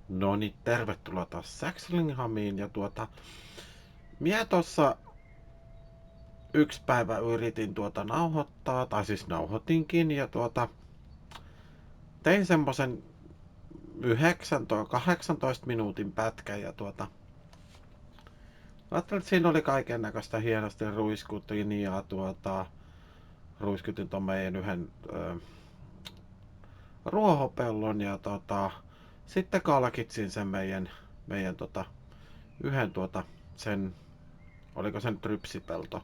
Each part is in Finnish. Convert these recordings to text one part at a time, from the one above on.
No niin, tervetuloa taas Saxlinghamiin ja mie tossa yksi päivä yritin nauhoittaa, tai siis nauhoitinkin ja tein semmosen 18 minuutin pätkän ja ajattelin, että siinä oli kaiken näköistä hienosti ruiskutin ja ruiskutin ton meidän yhden ruohopellon ja sitten kalkitsin sen meidän yhden sen, oliko sen trypsipelto.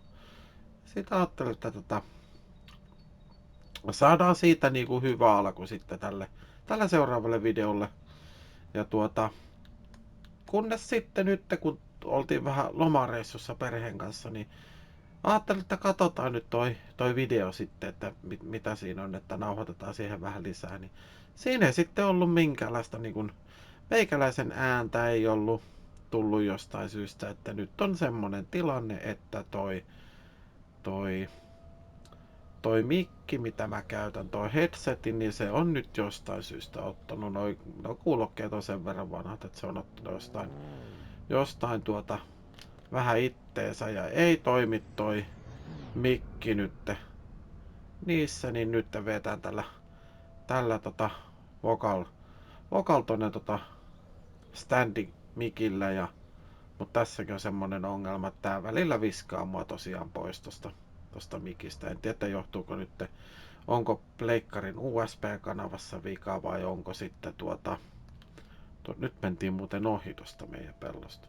Sitten ajattelin, että saadaan siitä niinku hyvä alku sitten tälle seuraavalle videolle. Ja kunnes sitten nyt, kun oltiin vähän lomareissussa perheen kanssa, niin ajattelin, että katsotaan nyt toi video sitten, että mitä siinä on, että nauhoitetaan siihen vähän lisää. Niin siinä ei sitten ollut minkäänlaista niin meikäläisen ääntä ei ollut tullut jostain syystä, että nyt on semmonen tilanne, että toi toi mikki, mitä mä käytän, toi headsetin, niin se on nyt jostain syystä ottanut, no kuulokkeet on sen verran vanhat, että se on ottanut jostain vähän itteensä ja ei toimi toi mikki nyt niissä, niin nyt vetään tällä vocal tonne standing mikillä mutta tässäkin on semmonen ongelma, että tää välillä viskaa mua tosiaan pois tosta mikistä. En tiedä, johtuuko nyt, onko pleikkarin USB-kanavassa vika vai onko sitten nyt mentiin muuten ohi tosta meidän pellosta.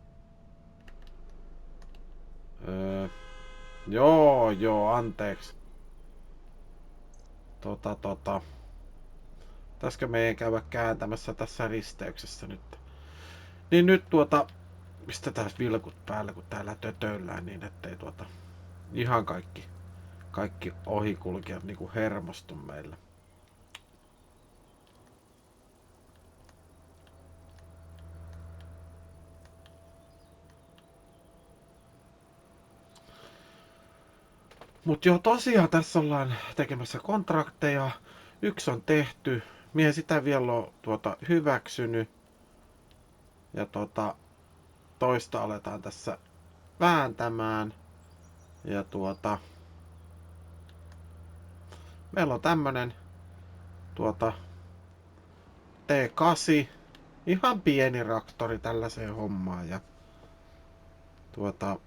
Öö, joo, anteeksi. Pitäisikö meidän käydä kääntämässä tässä risteyksessä nyt? Niin nyt pistetään vilkut päälle, kun täällä tötöillään niin ettei ihan kaikki ohikulkijat niinku hermostu meillä. Mut joo, tosiaan tässä ollaan tekemässä kontrakteja. Yksi on tehty. Mie en sitä vielä ole hyväksynyt. Ja toista aletaan tässä vääntämään. Ja meillä on tämmönen T8. Ihan pieni traktori tällaiseen hommaan. Ja tuota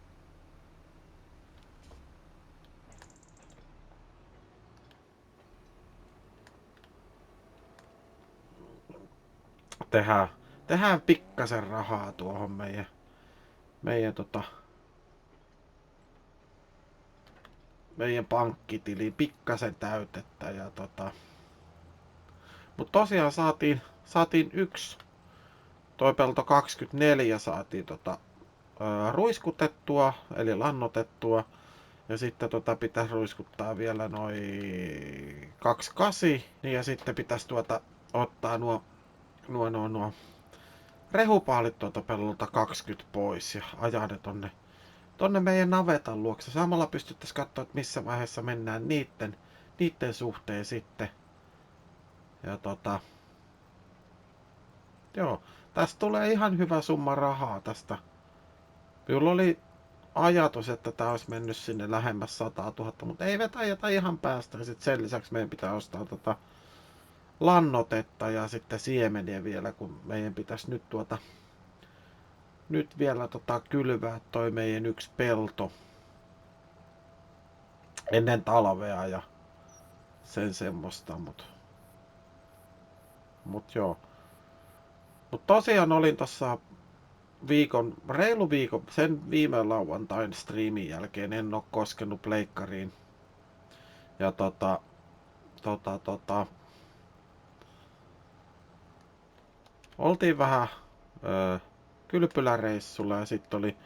tehdään pikkasen rahaa tuohon meidän meidän pankkitiliin pikkasen täytettä ja mut tosiaan saatiin yksi toi pelto 24 saatiin ruiskutettua eli lannotettua ja sitten pitäisi ruiskuttaa vielä noin 28 ja sitten pitäisi ottaa nuo rehupaalit pellolta 20 pois ja ajaa ne tonne meidän navetan luokse. Samalla pystyttäisiin katsoa, että missä vaiheessa mennään niitten suhteen sitten. Ja joo, tästä tulee ihan hyvä summa rahaa tästä. Minulla oli ajatus, että tää olisi mennyt sinne lähemmäs 100 000, mutta ei vetäjätä ihan päästä. Ja sitten sen lisäksi meidän pitää ostaa lannotetta ja sitten siemeniä vielä, kun meidän pitäisi nyt vielä kylvää toi meidän yksi pelto ennen talvea ja sen semmoista, mut joo. Mut tosiaan olin tossa reilu viikon, sen viime lauantain striimin jälkeen en oo koskenut pleikkariin. Ja oltiin vähän kylpyläreissulla ja sitten oli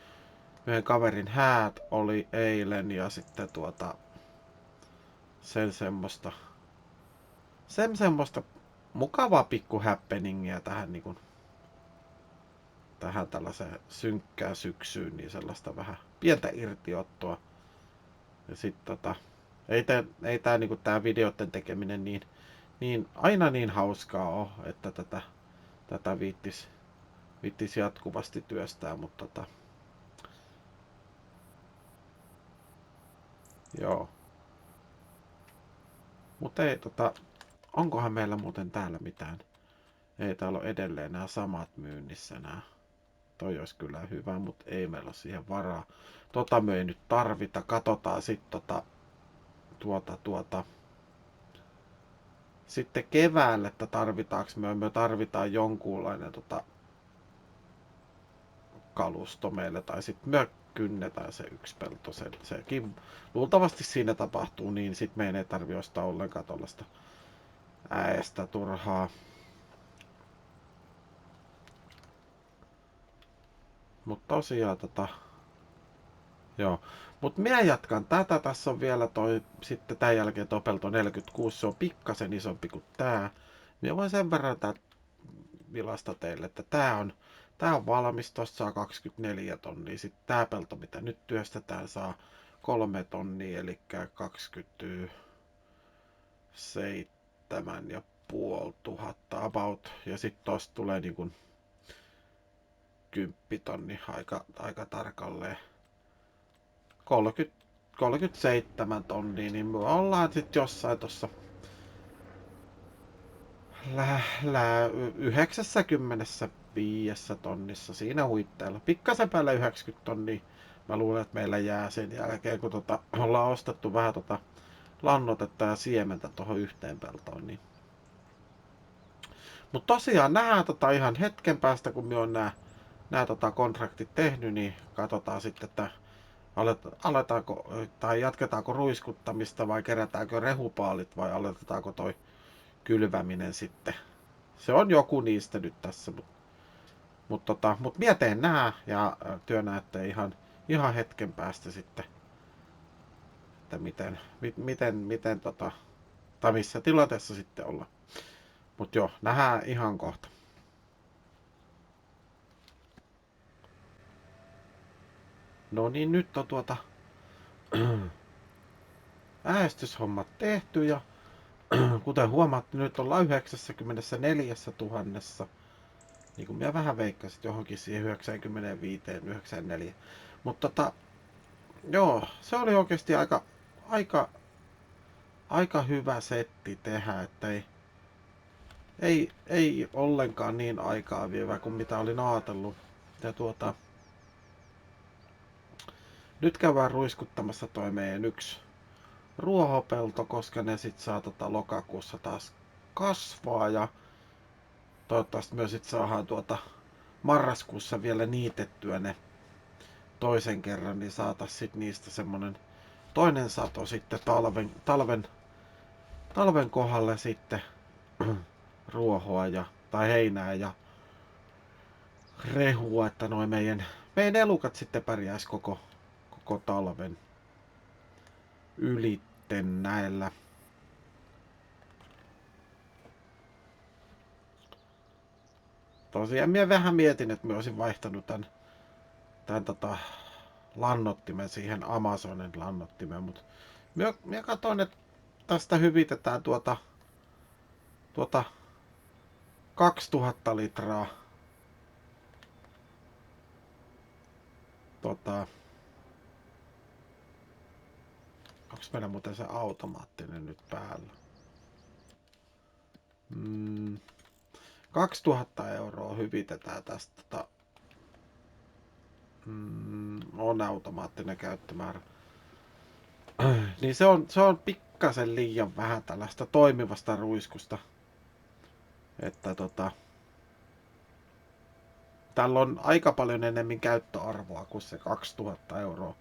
yhden kaverin häät oli eilen ja sitten sen semmoista mukavaa pikku happeningia tähän tähän tällaiseen synkkään syksyyn, niin sellaista vähän pientä irtiottoa. Ja sitten ei tää tää videoiden tekeminen niin aina niin hauskaa oo, että tätä viittis vittisi jatkuvasti työstää, mutta joo. Mutta ei onkohan meillä muuten täällä mitään? Ei täällä ole edelleen nämä samat myynnissä nämä. Toi olisi kyllä hyvä, mutta ei meillä ole siihen varaa. Me ei nyt tarvita. Katsotaan sitten sitten keväällä, että tarvitaanko me tarvitaan jonkunlainen kalusto meille, tai sitten me kynnetään se yksi pelto. Sekin luultavasti siinä tapahtuu, niin sitten meidän ei tarvi ostaa ollenkaan tuollaista äestä turhaa. Mutta tosiaan joo. Mutta minä jatkan tätä. Tässä on vielä sitten tämän jälkeen toi pelto 46. Se on pikkasen isompi kuin tää. Minä voin sen verran vilasta teille, että tää on valmis. Tosta saa 24 tonnia. Sitten tää pelto, mitä nyt työstetään, saa 3 tonnia, eli 27 ja puoli tuhatta about. Ja sitten tosta tulee niin kuin 10 tonni aika tarkalleen. 37 tonnia, niin me ollaan sitten jossain tuossa 95 tonnissa siinä huitteella. Pikkasen päällä 90 tonnia. Mä luulen, että meillä jää sen jälkeen, kun ollaan ostettu vähän lannotetta ja siementä tuohon yhteen peltoon. Niin. Mutta tosiaan nähdään ihan hetken päästä, kun me on nämä kontraktit tehnyt, niin katsotaan sitten, että aletaanko tai jatketaanko ruiskuttamista vai kerätäänkö rehupaalit vai aloitetaanko toi kylväminen sitten. Se on joku niistä nyt tässä, mut mie teen nää ja työ näette ihan hetken päästä sitten, että miten tai missä tilanteessa sitten ollaan. Mut joo, nähdään ihan kohta. No niin, nyt on äänestyshommat tehty ja kuten huomaatte, nyt ollaan 94 000. Niin kuin minä vähän veikkasin johonkin siihen 95, 94. Mutta joo, se oli oikeasti aika hyvä setti tehdä, että ei ollenkaan niin aikaa vievä kuin mitä olin ajatellut. Ja nyt käydään ruiskuttamassa toi meidän yksi ruohopelto, koska ne sit saa lokakuussa taas kasvaa ja toivottavasti myös sit saadaan marraskuussa vielä niitettyä ne toisen kerran, niin saatais sit niistä semmonen toinen sato sitten talven kohdalle sitten ruohoa tai heinää ja rehua, että noin meidän elukat sitten pärjäis koko talven ylitten näillä. Tosiaan minä vähän mietin, että minä olisin vaihtanut tän lannottimen siihen Amazonin lannottimeen, mutta minä katsoin, että tästä hyvitetään 2000 litraa onks meillä muuten se automaattinen nyt päällä? 2000 € hyvitetään tästä on automaattinen käyttömäärä. Niin se on pikkasen liian vähän tällaista toimivasta ruiskusta. Että tällä on aika paljon enemmän käyttöarvoa kuin se 2000 €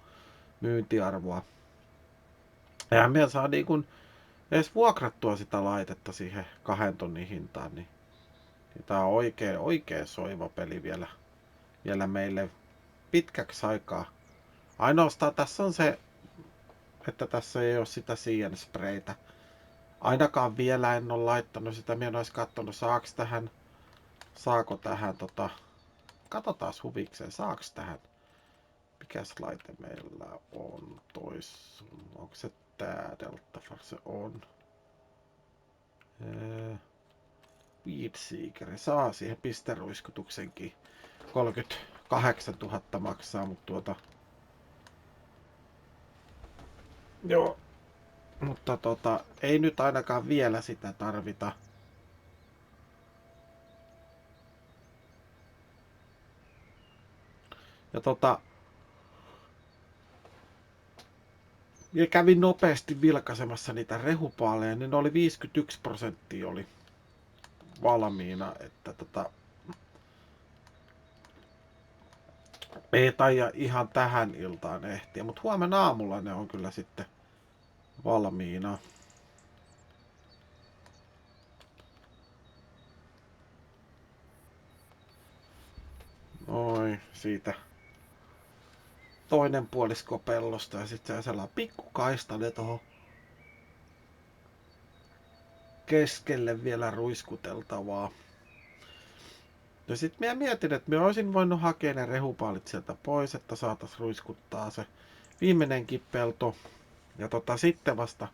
myyntiarvoa. Eihän meidän saa niin kun edes vuokrattua sitä laitetta siihen 2 tonnin hintaan, niin tää on oikein soiva peli vielä meille pitkäksi aikaa. Ainoastaan tässä on se, että tässä ei ole sitä siienspreitä. Ainakaan vielä en ole laittanut sitä. Minä en olisi katsonut, saako tähän katsotaan huvikseen, saaks tähän. Mikäs laite meillä on onko se tää Delta? Se on. Weedseeker saa siihen pisteruiskutuksenkin. 38 000 maksaa, mutta joo. Mutta ei nyt ainakaan vielä sitä tarvita. Ja ja kävin nopeasti vilkaisemassa niitä rehupaaleja, niin ne oli 51% oli valmiina, että ei taida ihan tähän iltaan ehtiä, mutta huomenna aamulla ne on kyllä sitten valmiina. Noin, siitä toinen puolisko pellosta ja sitten sellainen pikku kaistale tohon keskelle vielä ruiskuteltavaa. Ja sitten minä mietin, että minä olisin voinut hakea ne rehupaalit sieltä pois, että saatais ruiskuttaa se viimeinenkin pelto. Ja sitten vasta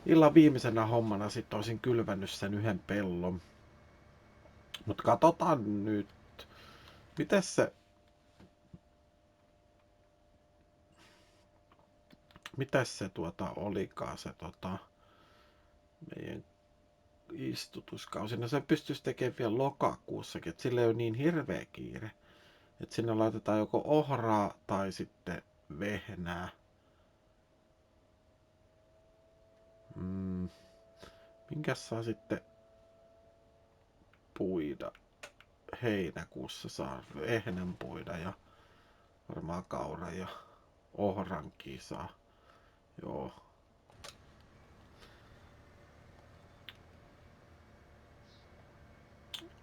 illan viimeisenä hommana sitten olisin kylvännyt sen yhden pellon. Mutta katsotaan nyt. Mitäs se olikaan se meidän istutuskausi. No se pystyisi tekemään vielä lokakuussakin, että sillä ei ole niin hirveä kiire. Että sinne laitetaan joko ohraa tai sitten vehnää. Minkäs saa sitten puida? Heinäkuussa saa vehnän puida ja varmaan kaura ja ohrankin saa. Joo.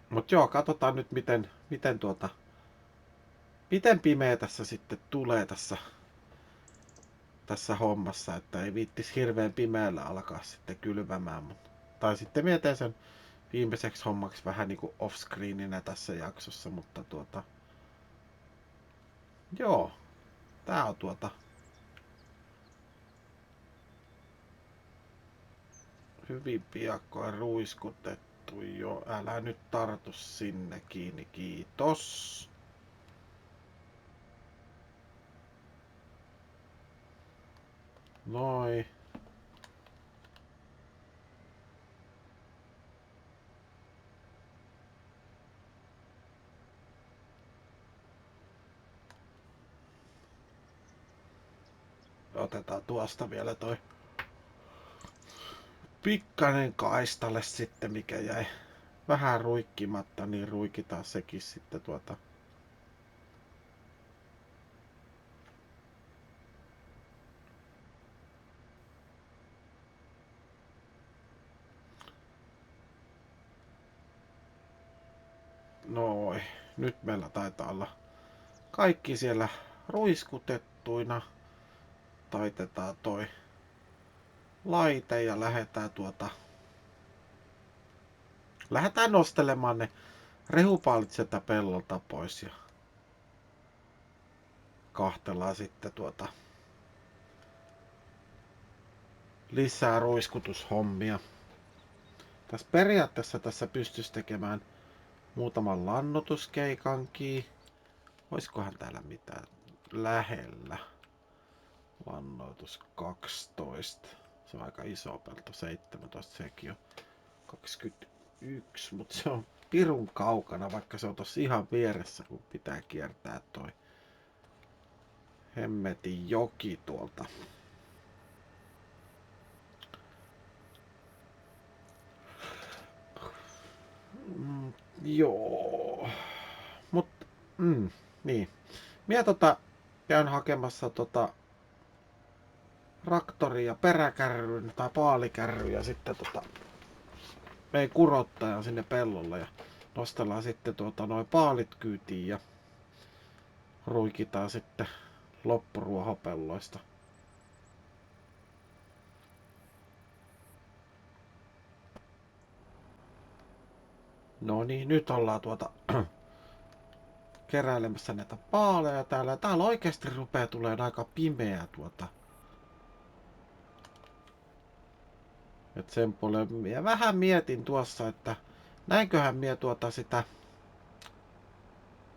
Mut joo, katsotaan nyt miten pimeä tässä sitten tulee tässä hommassa, että ei viittis hirveän pimeällä alkaa sitten kylvämään. Tai sitten mietin sen viimeiseksi hommaksi vähän niinku off-screeninä tässä jaksossa, mutta joo, tää on hyvin piakkoin ruiskutettu jo. Älä nyt tartu sinne kiinni, kiitos. Noi. Otetaan tuosta vielä toi pikkainen kaistalle sitten, mikä jäi vähän ruikkimatta, niin ruikitaan sekin sitten Noin. Nyt meillä taitaa olla kaikki siellä ruiskutettuina. Taitetaan toi laite ja lähdetään nostelemaan ne rehupaalit sieltä pellolta pois ja kahtellaan sitten lisää ruiskutushommia. Periaatteessa pystyisi tekemään muutaman lannoituskeikankin. Oiskohan täällä mitään lähellä? Lannoitus 12. Se on aika iso pelto. 17 sekin on. 21, mutta se on pirun kaukana, vaikka se on tossa ihan vieressä, kun pitää kiertää toi hemmetin joki tuolta. Joo. Niin. Mie käyn hakemassa traktoria, peräkärryn tai paalikärryn ja sitten menen kurottajan sinne pellolle ja nostellaan sitten noin paalit kyytiin ja ruikitaan sitten loppuruohopelloista. No niin, nyt ollaan keräilemässä näitä paaleja täällä. Täällä oikeasti rupeaa tulemaan aika pimeää Et sen puoleen minä vähän mietin tuossa, että näinköhän mie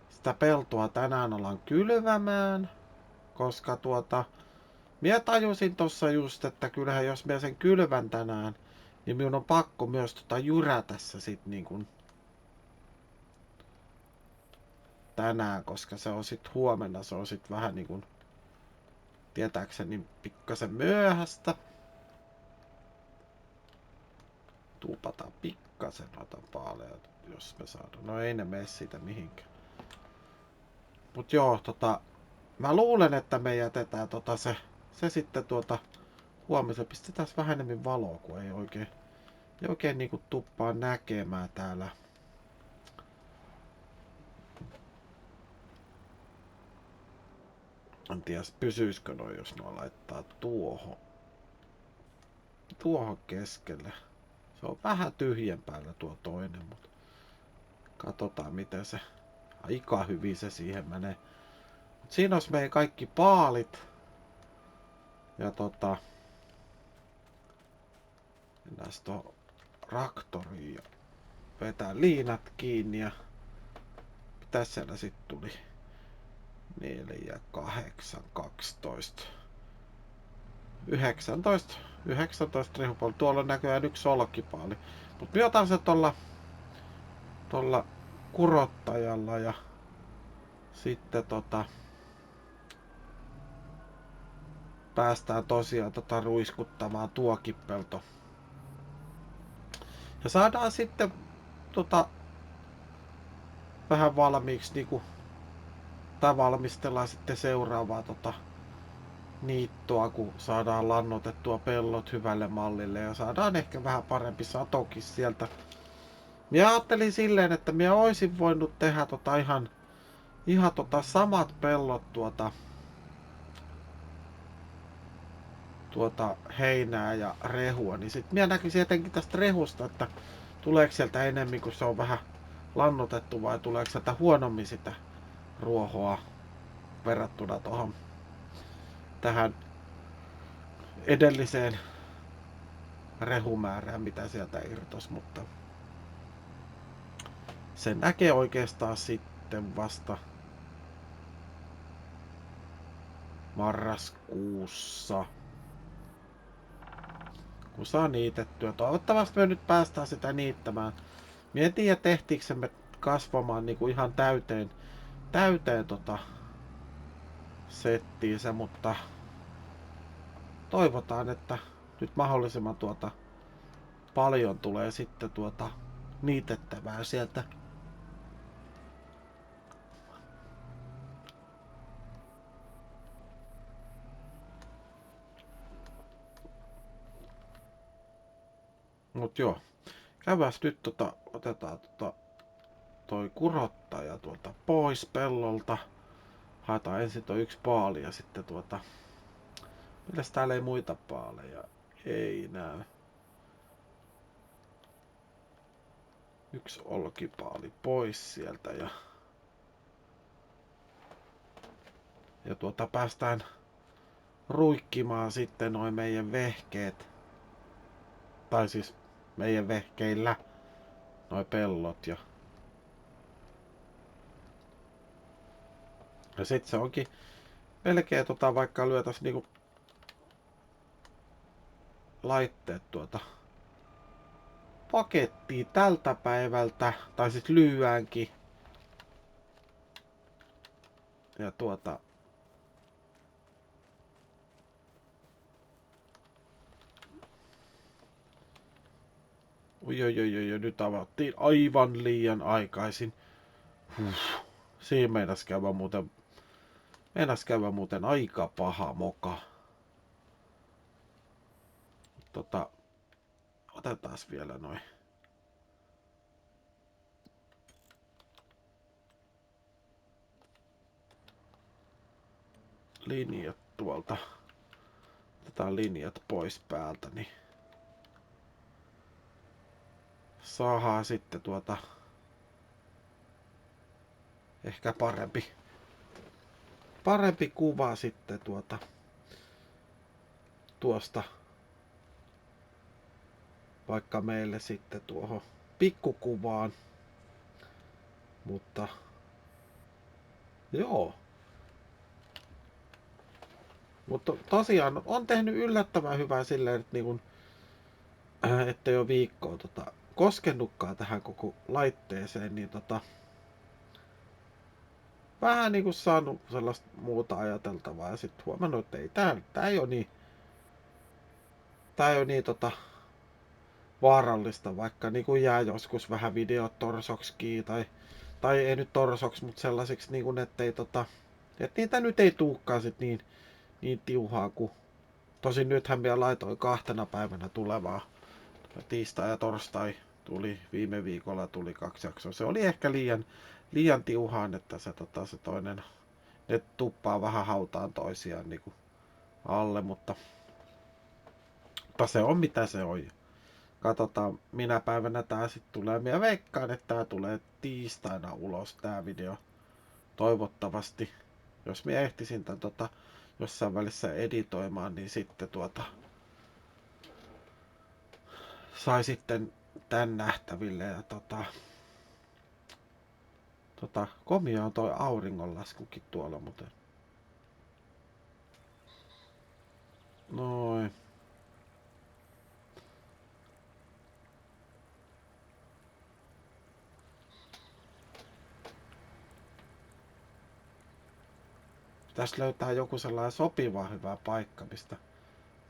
sitä peltoa tänään alan kylvämään, koska mie tajusin tossa just, että kyllähän jos mie sen kylvän tänään, niin minun on pakko myös jyrätä se sit niin kuin tänään, koska se on sit huomenna, se on sit vähän niin kuin tietääkseni pikkasen myöhäistä. Tuupataan pikkasen noita paaleja, jos me saadaan. No ei ne mene siitä mihinkään. Mut joo, mä luulen, että me jätetään se sitten huomiselle. Pistetään vähän enemmän valoa, kun ei oikein niinku tuppaa näkemään täällä. En tiedä, pysyisikö noin, jos nuo laittaa tuohon keskelle. Se on vähän tyhjän päällä tuo toinen, mutta katsotaan miten se, aika hyvin se siihen menee. Mut siinä olisi meidän kaikki paalit. Ja mennään tuohon traktoriin ja vetää liinat kiinni ja mitä siellä sitten tuli? 4, 8, 12, 19 rehupalli. Tuolla on näköjään yksi olkipaali. Mut minä otan se tuolla kurottajalla ja sitten päästään tosiaan ruiskuttamaan tuokin pelto. Ja saadaan sitten vähän valmiiksi niinku, tai valmistellaan sitten seuraavaa niittoa, kun saadaan lannotettua pellot hyvälle mallille ja saadaan ehkä vähän parempi satokin sieltä. Minä ajattelin silleen, että minä olisin voinut tehdä ihan samat pellot heinää ja rehua, niin sit minä näkisin etenkin tästä rehusta, että tuleeko sieltä enemmän, kun se on vähän lannotettu, vai tuleeko sieltä huonommin sitä ruohoa verrattuna tähän edelliseen rehumäärään, mitä sieltä irtos, mutta se näkee oikeastaan sitten vasta marraskuussa, kun saa niitettyä. Toivottavasti me nyt päästään sitä niittämään. Mie en tiedä, tehtiinkö se me kasvamaan niinku ihan täyteen settiinsä, mutta toivotaan, että nyt mahdollisimman paljon tulee sitten niitettävää sieltä. Mut joo, käydääs nyt otetaan toi kurottaja pois pellolta. Haetaan ensin toi yksi paali ja sitten mitäs täällä ei muita paaleja? Ei näy. Yksi olkipaali pois sieltä ja päästään ruikkimaan sitten noin meidän vehkeet. Tai siis meidän vehkeillä noi pellot ja sit se onkin melkein vaikka lyötäis niinku laitteet pakettiin tältä päivältä, tai siis lyöänkin. Ja oi, nyt avattiin aivan liian aikaisin. Siinä meinas käydä muuten aika paha moka. Otetaas vielä noin. Linjat tuolta. Otetaan linjat pois päältä, niin saadaan sitten ehkä parempi kuva sitten tuosta vaikka meille sitten tuohon pikkukuvaan. Mutta joo. Mutta tosiaan on tehnyt yllättävän hyvää silleen, että niin kun, ettei ole viikkoa koskennutkaan tähän koko laitteeseen, niin vähän niin kuin saanut sellaista muuta ajateltavaa ja sitten huomannut, että ei tää ei ole niin, vaarallista, vaikka niin kuin jää joskus vähän videot torsoksikin tai ei nyt torsoksi, mutta sellaisiksi niin kuin, ettei että niitä nyt ei tuukaan sit niin tiuhaa kuin tosin nythän vielä laitoin 2 päivänä tulevaa. Tiistai ja torstai tuli, viime viikolla tuli 2 jaksoa. Se oli ehkä liian tiuhaan, että se toinen, ne tuppaa vähän hautaan toisiaan niin kuin alle, mutta se on mitä se on. Katsotaan minä päivänä tää sitten tulee. Minä veikkaan, että tää tulee tiistaina ulos tää video. Toivottavasti. Jos minä ehtisin tän jossain välissä editoimaan, niin sitten sai sitten tän nähtäville ja komia on toi auringonlaskukin tuolla muuten. Noin. Pitäis löytää joku sellainen sopiva hyvä paikka,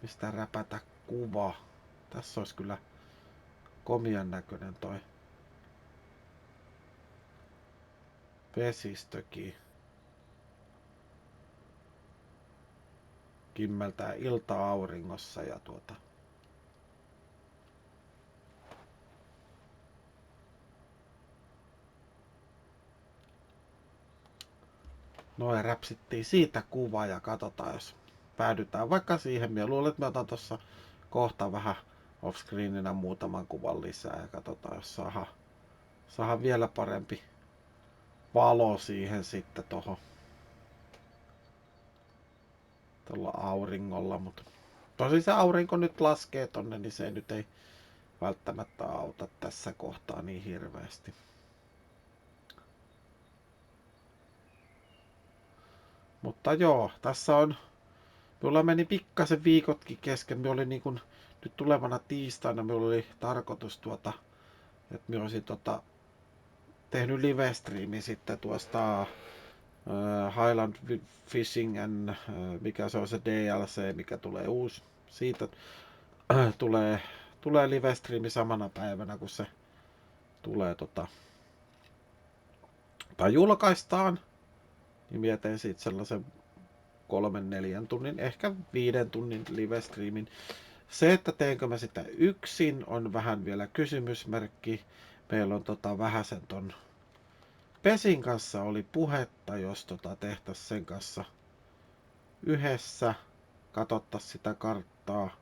mistä räpätä kuva. Tässä olisi kyllä komian näköinen toi vesistökin. Kimmeltää ilta-auringossa ja noin räpsittiin siitä kuvaa ja katsotaan, jos päädytään vaikka siihen. Minä luulen, että mä otan tossa kohta vähän offscreeninä muutaman kuvan lisää ja katsotaan, jos saadaan vielä parempi valo siihen sitten tuolla auringolla. Mutta tosi se aurinko nyt laskee tonne, niin se nyt ei välttämättä auta tässä kohtaa niin hirveästi. Mutta joo, tässä on, minulla meni pikkasen viikotkin kesken. Minä olin niin kuin, nyt tulevana tiistaina minulla oli tarkoitus että minä olisin tehnyt live-striimin sitten tuosta Highland Fishing and mikä se on se DLC, mikä tulee uusi. Siitä tulee live-striimi samana päivänä, kun se tulee tai julkaistaan. Niin mietin siitä sellaisen 3-4 tunnin, ehkä 5 tunnin live-striimin. Se, että teenkö mä sitä yksin, on vähän vielä kysymysmerkki. Meillä on vähäsen ton Pesin kanssa oli puhetta, jos tehtäisiin sen kanssa yhdessä, katsottaisiin sitä karttaa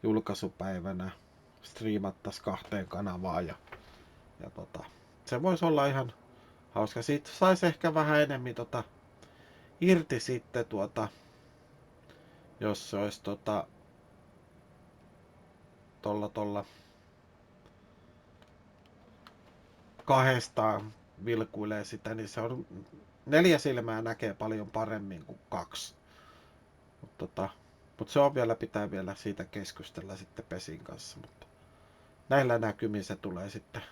julkaisupäivänä, striimattaisiin 2 kanavaan ja se voisi olla ihan hauska. Siitä saisi ehkä vähän enemmän irti sitten jos se olisi tolla kahdestaan vilkuilee sitä, niin se on 4 silmää näkee paljon paremmin kuin 2. Mutta se on pitää vielä siitä keskustella sitten Pesin kanssa, mutta näillä näkymin se tulee sitten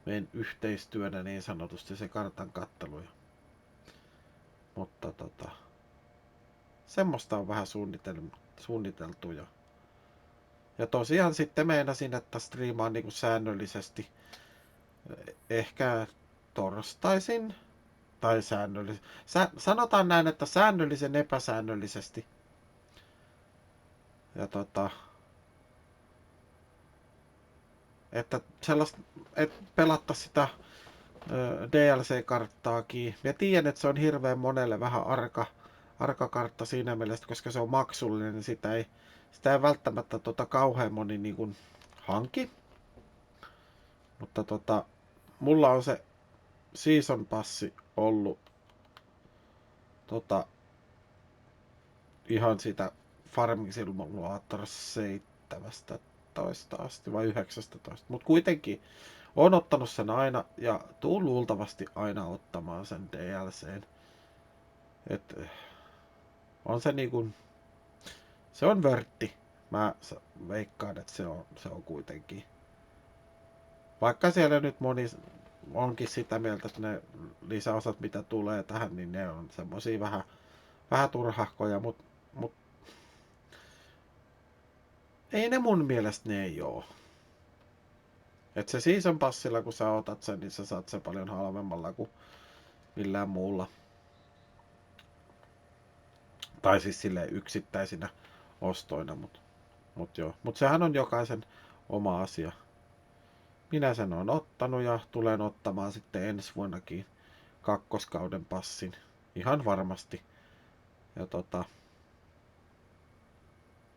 meidän yhteistyönä niin sanotusti se kartan kattelu. Mutta semmoista on vähän suunniteltu ja tosiaan sitten meinasin, että striimaan niin kuin säännöllisesti, ehkä torstaisin tai säännöllisesti. Sanotaan näin, että säännöllisen epäsäännöllisesti. Ja että sellaista, että pelattaisiin sitä DLC-karttaakin. Mä tiedän, että se on hirveän monelle vähän arka kartta siinä mielessä, koska se on maksullinen, niin sitä ei välttämättä kauhean moni niin kuin hanki. Mutta mulla on se season passi ollut ihan sitä Farming Simulator 17 asti vai 19. Mutta kuitenkin Oon ottanut sen aina ja tuun luultavasti aina ottamaan sen DLCn. Et on se niinku, se on vörtti. Mä veikkaan, että se on kuitenkin. Vaikka siellä nyt moni onkin sitä mieltä, että ne lisäosat mitä tulee tähän, niin ne on semmosia vähän turhahkoja, mut ei ne mun mielestä ne ei oo. Et se season passilla kun sä otat sen, niin sä saat sen paljon halvemmalla kuin millään muulla. Tai siis silleen yksittäisinä ostoina, mut joo. Mut sehän on jokaisen oma asia. Minä sen on ottanut ja tulen ottamaan sitten ensi vuonnakin kakkoskauden passin. Ihan varmasti. Ja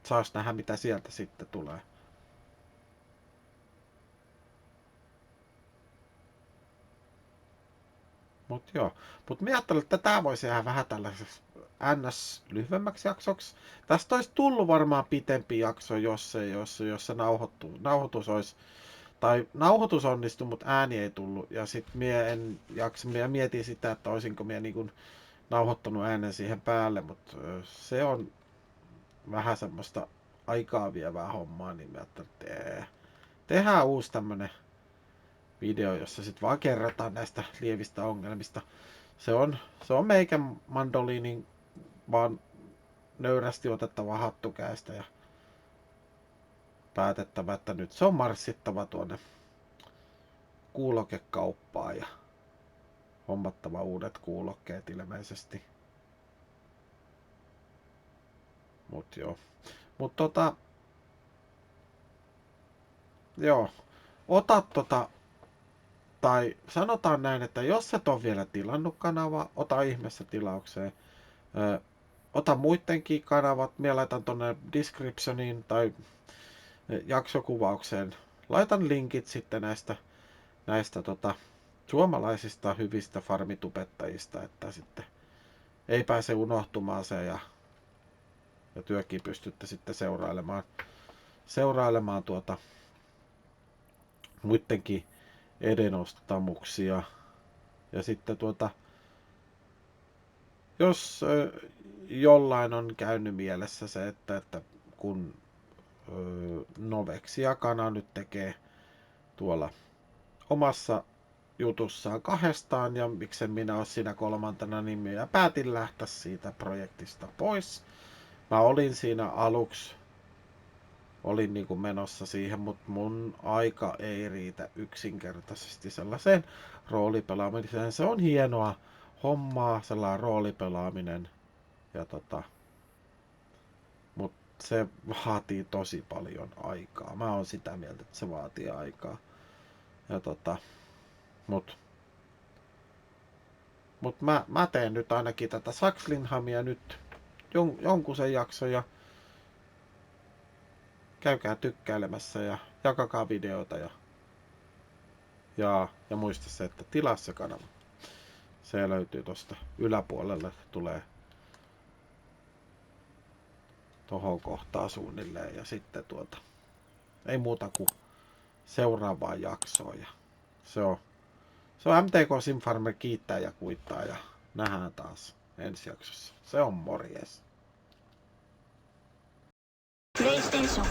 saas nähdä mitä sieltä sitten tulee. Mut mä ajattelin, että tää voisi jäädä vähän tällaiseksi ns. Lyhyemmäksi jaksoksi. Tästä olisi tullut varmaan pitempi jakso, jos se nauhoitus olisi, tai nauhoitus onnistui, mutta ääni ei tullut. Ja sit mie mietin sitä, että olisinko mie niin nauhoittanut äänen siihen päälle, mutta se on vähän semmoista aikaa vievää hommaa, niin mä ajattelin, että tehdään uusi tämmönen video, jossa sitten vaan kerrotaan näistä lievistä ongelmista. Se on meikän mandoliinin vaan nöyrästi otettava hattukäistä ja päätettävä, että nyt se on marssittava tuonne kuulokekauppaan ja hommattava uudet kuulokkeet ilmeisesti. Mut joo. Mut joo. Ota tai sanotaan näin, että jos et ole vielä tilannut kanavaa, ota ihmeessä tilaukseen. Ota muidenkin kanavat, minä laitan tonne descriptioniin tai jaksokuvaukseen. Laitan linkit sitten näistä suomalaisista hyvistä farmitubettajista, että sitten ei pääse unohtumaan se ja työkin pystytte sitten seurailemaan muidenkin edenostamuksia. Ja sitten jos jollain on käynyt mielessä se, että kun Novexia Kana nyt tekee tuolla omassa jutussaan kahdestaan ja miksen minä ole siinä kolmantena, niin minä päätin lähteä siitä projektista pois. Mä olin siinä aluksi, olin niin kuin menossa siihen, mutta mun aika ei riitä yksinkertaisesti sellaiseen roolipelaamiseen. Se on hienoa hommaa, sellainen roolipelaaminen, ja mutta se vaatii tosi paljon aikaa. Mä oon sitä mieltä, että se vaatii aikaa. Ja mut mä teen nyt ainakin tätä Saxlinhamia nyt jonkun sen jakson ja käykää tykkäilemässä ja jakakaa videoita ja muista se, että tilaa se kanava. Se löytyy tosta yläpuolelle, tulee tohon kohtaan suunnilleen ja sitten ei muuta kuin seuraavaan jaksoon ja se on MTK Simfarmer kiittää ja kuittaa ja nähdään taas ensi jaksossa. Se on morjes. PlayStation